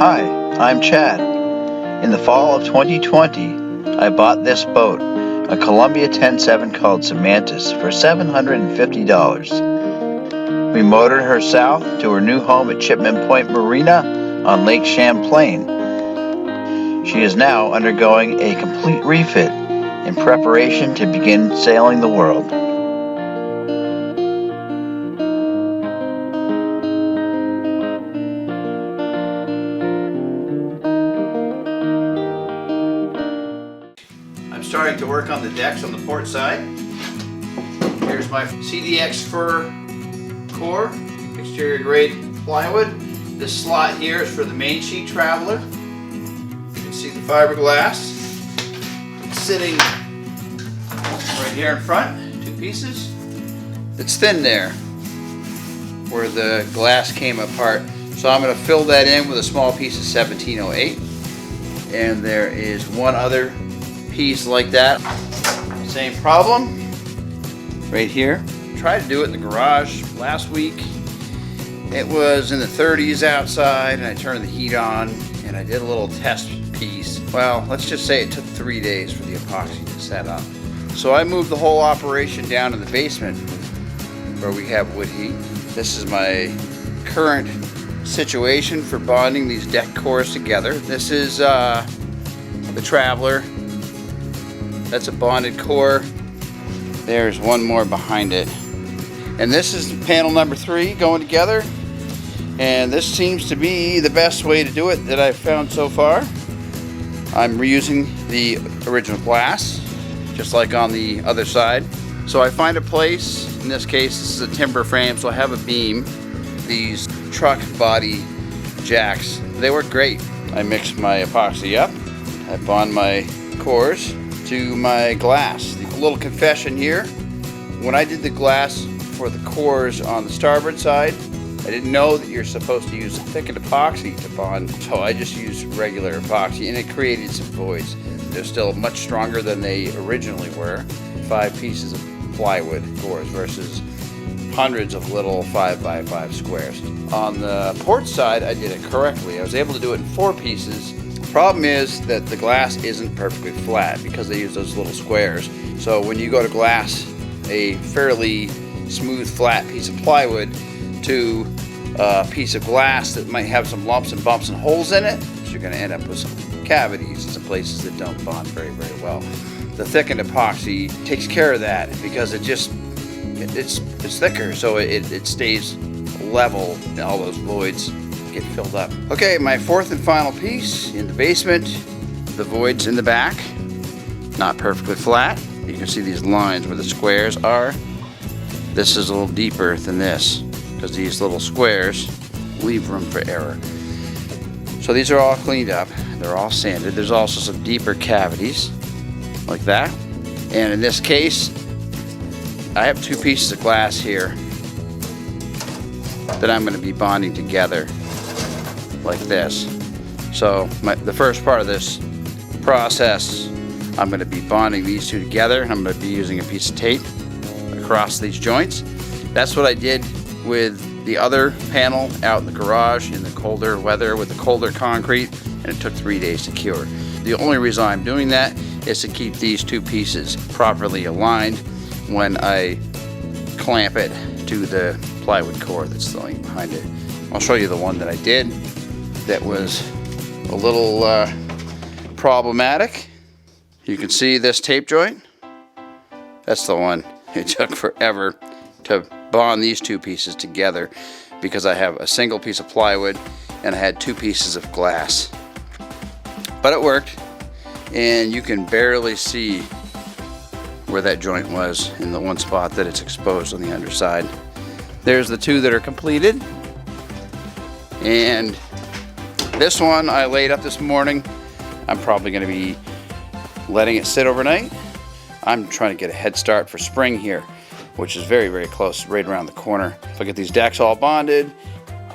Hi, I'm Chad. In the fall of 2020, I bought this boat, a Columbia 10.7 called Semantis, for $750. We motored her south to her new home at Chipman Point Marina on Lake Champlain. She is now undergoing a complete refit in preparation to begin sailing the world. I'm starting to work on the decks on the port side. Here's my CDX fir core, exterior grade plywood. This slot here is for the main sheet traveler. You can see the fiberglass sitting right here in front, two pieces. It's thin there where the glass came apart. So I'm going to fill that in with a small piece of 1708. And there is one other piece like that. Same problem right here. Tried to do it in the garage last week. It was in the 30s outside and I turned the heat on and I did a little test piece. Well, let's just say it took 3 days for the epoxy to set up. So I moved the whole operation down in the basement where we have wood heat. This is my current situation for bonding these deck cores together. This is the Traveler. That's a bonded core. There's one more behind it. And this is panel number 3 going together. And this seems to be the best way to do it that I've found so far. I'm reusing the original glass, just like on the other side. So I find a place, in this case this is a timber frame, so I have a beam. These truck body jacks, they work great. I mix my epoxy up, I bond my cores to my glass. A little confession here, when I did the glass for the cores on the starboard side, I didn't know that you're supposed to use thickened epoxy to bond, so I just used regular epoxy and it created some voids. They're still much stronger than they originally were. 5 pieces of plywood cores versus hundreds of little 5x5 squares. On the port side, I did it correctly. I was able to do it in 4 pieces. Problem is that the glass isn't perfectly flat because they use those little squares. So when you go to glass a fairly smooth flat piece of plywood to a piece of glass that might have some lumps and bumps and holes in it, so you're going to end up with some cavities and some places that don't bond very, very well. The thickened epoxy takes care of that because it's thicker, so it stays level and all those voids get filled up. Okay, my 4th and final piece in the basement. The voids in the back, not perfectly flat. You can see these lines where the squares are. This is a little deeper than this because these little squares leave room for error. So these are all cleaned up. They're all sanded. There's also some deeper cavities like that. And in this case, I have 2 pieces of glass here that I'm going to be bonding together like this. So the first part of this process, I'm going to be bonding these 2 together, and I'm going to be using a piece of tape across these joints. That's what I did with the other panel out in the garage in the colder weather with the colder concrete, and it took 3 days to cure. The only reason I'm doing that is to keep these 2 pieces properly aligned when I clamp it to the plywood core that's laying behind it. I'll show you the one that I did that was a little problematic. You can see this tape joint. That's the one. It took forever to bond these 2 pieces together because I have a single piece of plywood and I had 2 pieces of glass. But it worked, and you can barely see where that joint was in the one spot that it's exposed on the underside. There's the 2 that are completed, and this one I laid up this morning. I'm probably going to be letting it sit overnight. I'm trying to get a head start for spring here, which is very, very close, right around the corner. If I get these decks all bonded,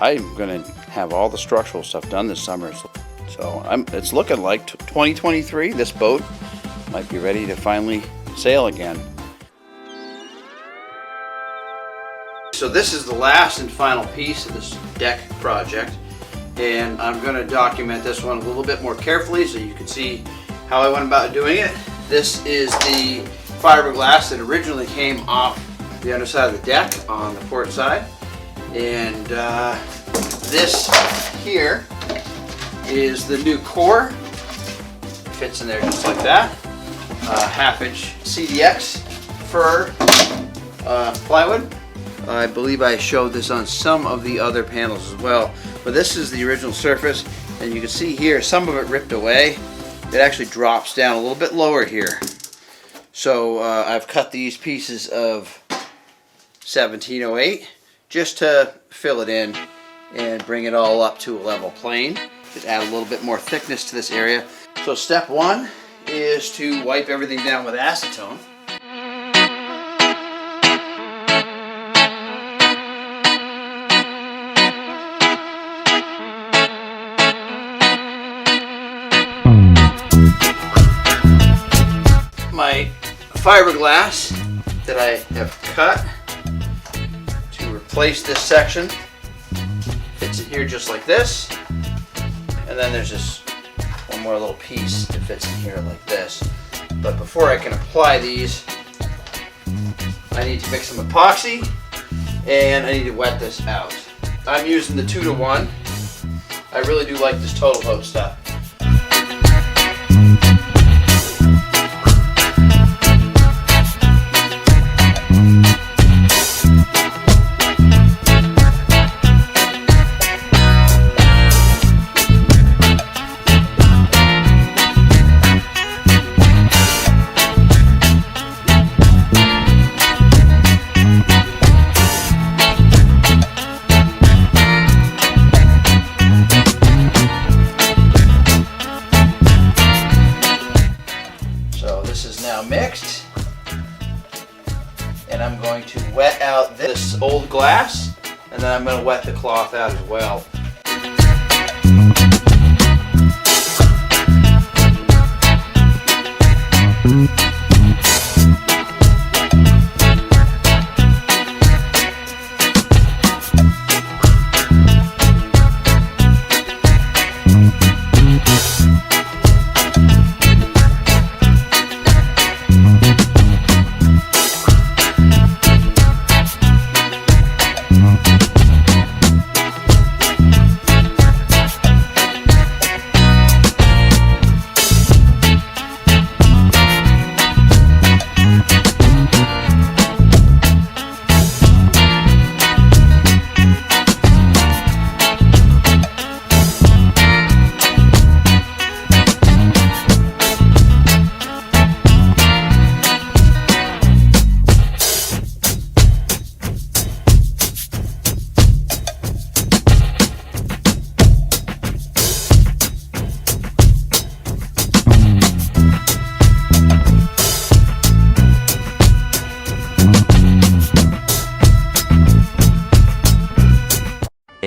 I'm going to have all the structural stuff done this summer. So it's looking like 2023, this boat might be ready to finally sail again. So this is the last and final piece of this deck project. and I'm going to document this one a little bit more carefully so you can see how I went about doing it. This is the fiberglass that originally came off the underside of the deck on the port side, and this here is the new core. Fits in there just like that. 1/2-inch CDX fir plywood. I believe I showed this on some of the other panels as well, but this is the original surface, and you can see here some of it ripped away. It actually drops down a little bit lower here. So I've cut these pieces of 1708 just to fill it in and bring it all up to a level plane. Just add a little bit more thickness to this area. So step one is to wipe everything down with acetone. My fiberglass that I have cut to replace this section fits in here just like this, and then there's just one more little piece that fits in here like this. But before I can apply these, I need to mix some epoxy and I need to wet this out. I'm using the 2-to-1. I really do like this Total Hope stuff. Mixed, and I'm going to wet out this old glass, and then I'm going to wet the cloth out as well.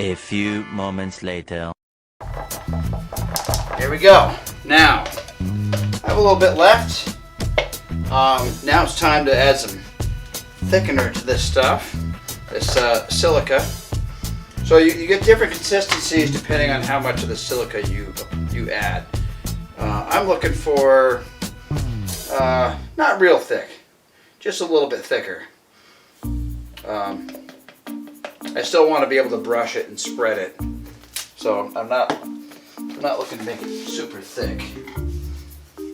A few moments later. Here we go. Now, I have a little bit left. Now it's time to add some thickener to this stuff, this silica. So you get different consistencies depending on how much of the silica you add. I'm looking for not real thick, just a little bit thicker. I still want to be able to brush it and spread it, so I'm not looking to make it super thick,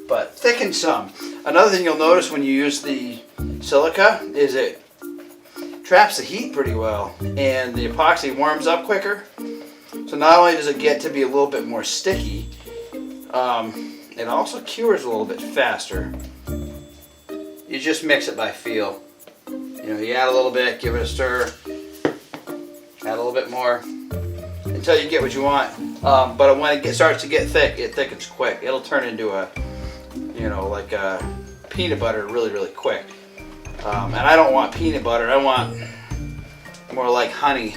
but thicken some. Another thing you'll notice when you use the silica is it traps the heat pretty well, and the epoxy warms up quicker. So not only does it get to be a little bit more sticky, it also cures a little bit faster. You just mix it by feel. You know, you add a little bit, give it a stir. Add a little bit more until you get what you want. But when it starts to get thick, it thickens quick. It'll turn into a, like a peanut butter really, really quick. And I don't want peanut butter. I want more like honey.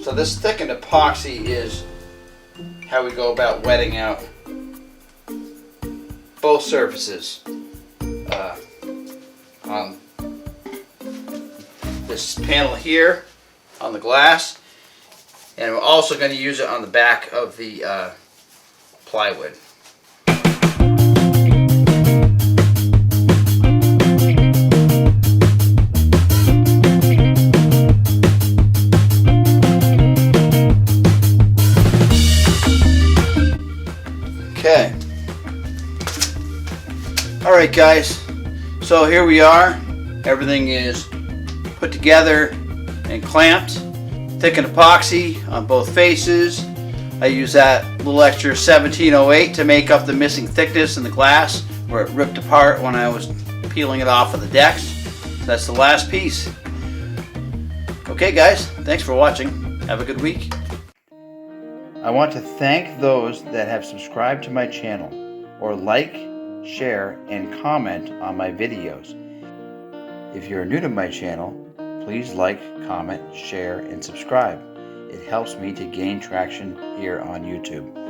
So this thickened epoxy is how we go about wetting out both surfaces on this panel here on the glass And we're also going to use it on the back of the plywood. Okay. Alright guys, so here we are. Everything is put together and clamped. Thickened epoxy on both faces. I use that little extra 1708 to make up the missing thickness in the glass where it ripped apart when I was peeling it off of the decks. So that's the last piece. Okay guys, thanks for watching. Have a good week. I want to thank those that have subscribed to my channel or like, share, and comment on my videos. If you're new to my channel, please like, comment, share, and subscribe. It helps me to gain traction here on YouTube.